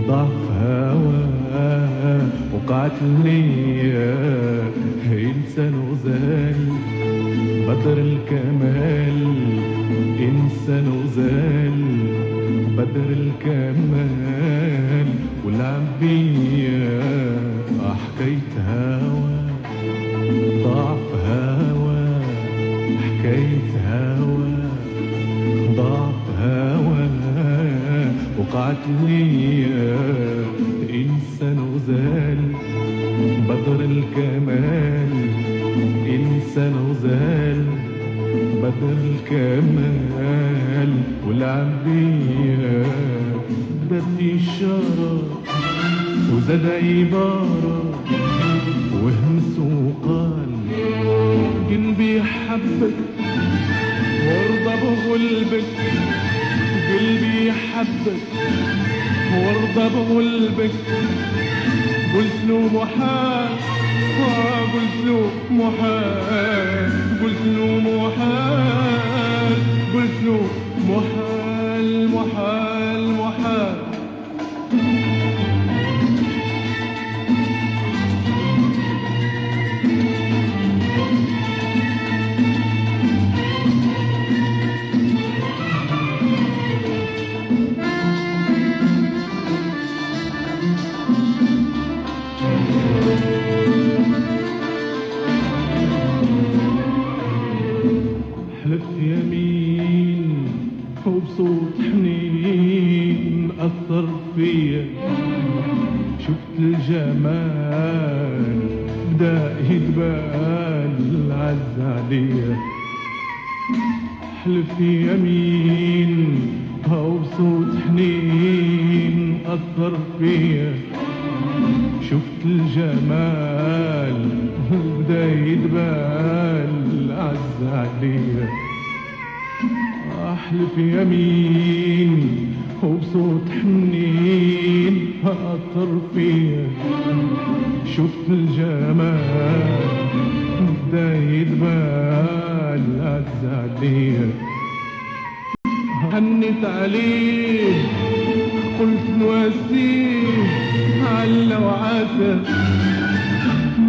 ضعف هواه وقعت ليا إنسان وزال بدر الكمال إنسان وزال بدر الكمال ولعب بيا حكاية هوا ضعف هوا حكاية هوا ضعف هوا وقعت ليا إنسان وزال بدر الكمال إنسان وزال بدر الكمال ولعب بيا بدي إشارة وزاد عبارة وهمس وقال قلبي حبك وارضى بغلبك قلبي حبك وارضى بغلبك قلت له محال قلت له محال قلت له محال قلت له محال محال محال حلف يمين وبصوت حنين أثر فيا شفت الجمال بدا يتبال عز عليا حلف يمين وبصوت حنين أثر فيا شفت الجمال بدا يتبال عز عليا أحلف يمين وبصوت حنين أثر فيا شفت الجمال بدا يتبال عز عليا هنت عليه قلت نواسيه علا وعسى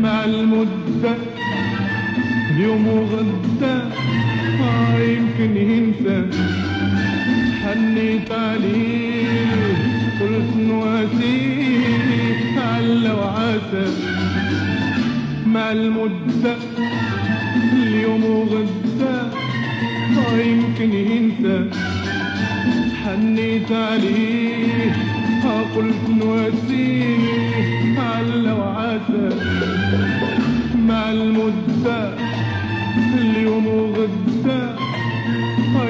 مع المدة اليوم وغدا يمكن ينسى حنيت عليه قلت نواسيه علا وعسى مع المدة اليوم وغدا يمكن ينسى حنيت عليه قلت نواسيه علا وعسى مع المدة اليوم وغدا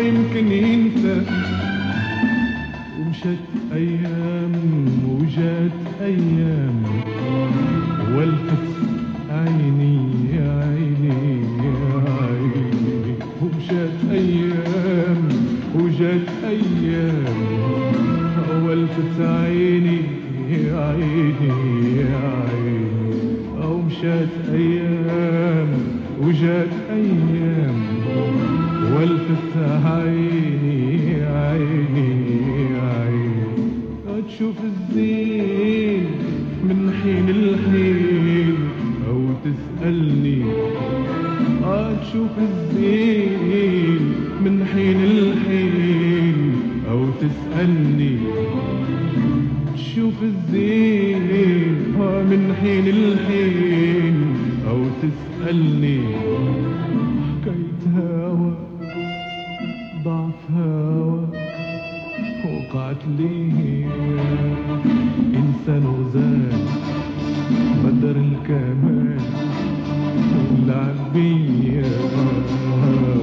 يمكن ينسى ومشت أيام وجات أيام والفت عيني يا عيني يا عيني ومشت أيام وجات أيام والفت عيني يا عيني يا عيني ومشت أيام وجات أيام والفت عيني عيني عيني تشوف الزين من حين لحين أو تسألني تشوف الزين من حين لحين أو تسألني تشوف الزين من حين لحين أو تسألني حكاية هوا ضعف هوا وقعت ليه إنسان وزال بدر الكمال ولعب بيا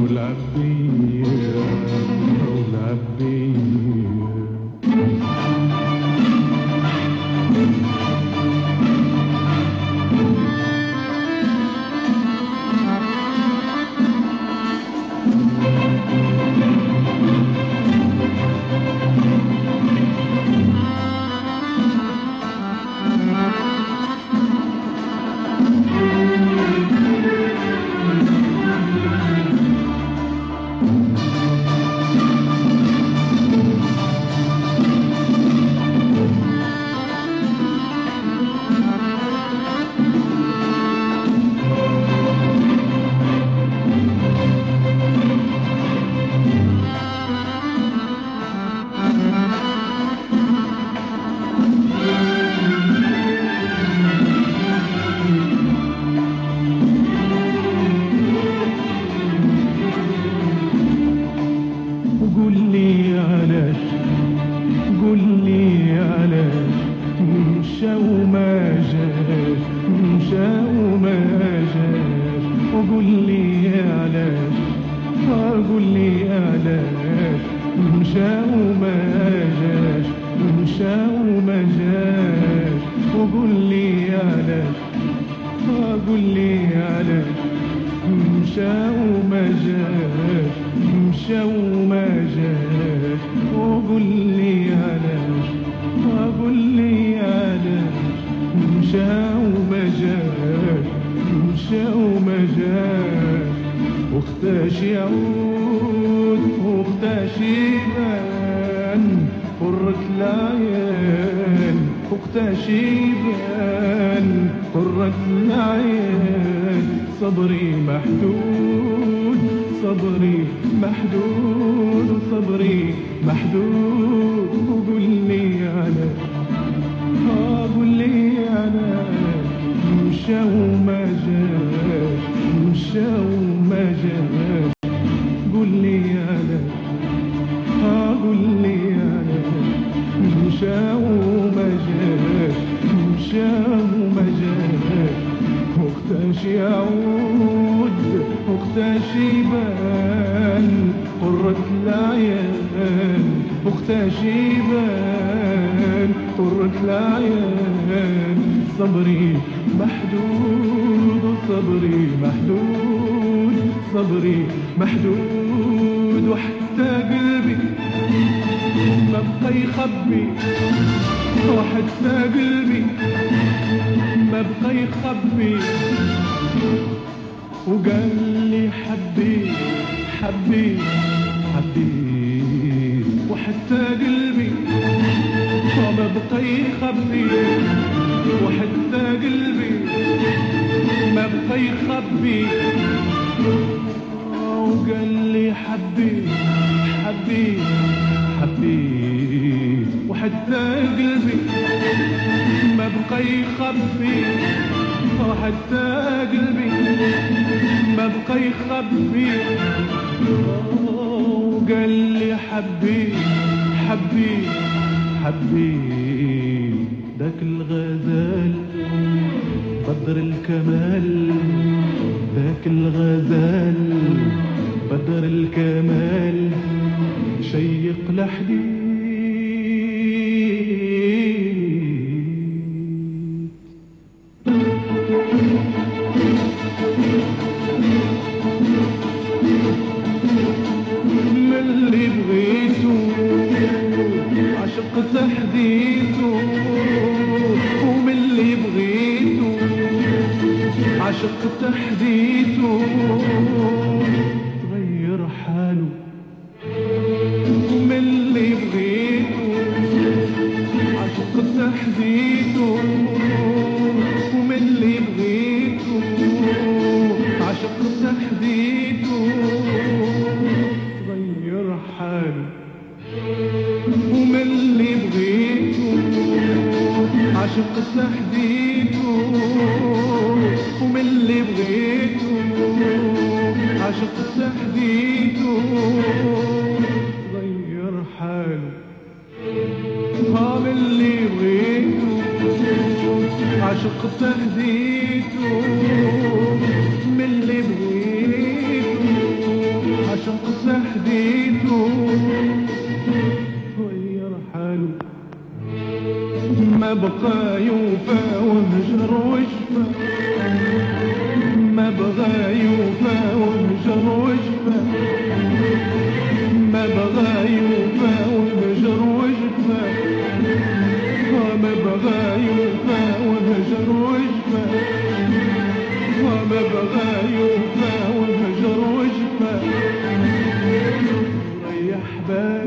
ولعب بيا ولعب بيا قول لي علاش مشى وما جاش، مشى وما جاش، وقول لي علاش، قول لي علاش مشى وما جاش، مشى وما جاش، وقول لي علاش، قول لي علاش مشى وما جاش، مشى وما جاش، وقول لي علاش، قول لي علاش مشى وما جاش، مشى وما جاش، واختاش يعود واختاش يبان قرة العيان، واختاش يبان قرة العيان، صبري محدود، صبري محدود، صبري محدود، وقول لي علاش، قول لي علاش مشى وما جاش، مشى وما جاش، قول لي علاش، قول لي علاش مشى وما جاش، مشى وما جاش، واختاش يعود واختاش يبان قرة العيان، واختاش يبان قرة العيان، صبري محدود وصبري محدود، صبري محدود، وحتى قلبي ما بقى يخبي، وحتى قلبي ما بقى يخبي، وقال لي حبي حبي حبي، وحتى قلبي ما بقى يخبي، وحتى قلبي ما بقى يخبي، وقال لي حبي حبي حبي، وحتى قلبي ما بقى يخبي، وحتى قلبي ما بقى يخبي، وقال لي حبي حبي حبي، ذاك الغزال بدر الكمال، ذاك الغزال بدر الكمال، شيق الحديد من اللي بغيته عشق تحديثه، ومن اللي بغيته عشق تحديثه، تغير حاله، ومن اللي بغيته عشق تحديثه، ومن اللي بغيته عشق تحديثه، تغير حاله، ومن اللي بغيته عشق تحديثه، ومن اللي بغيته عشق تحديثه، تغير حاله، من اللي بغيته عشق تحديثه، من اللي بغيته عشق تحديثه، تغير حاله، ما بقى يوفى وهجر وجفى، ما بغى يوفى وهجر وجفى، ما بغى يوفى وهجر وجفى، ما بغى يوفى وهجر وجفى، ما بغى يوفى وهجر وجفى، ريح بالي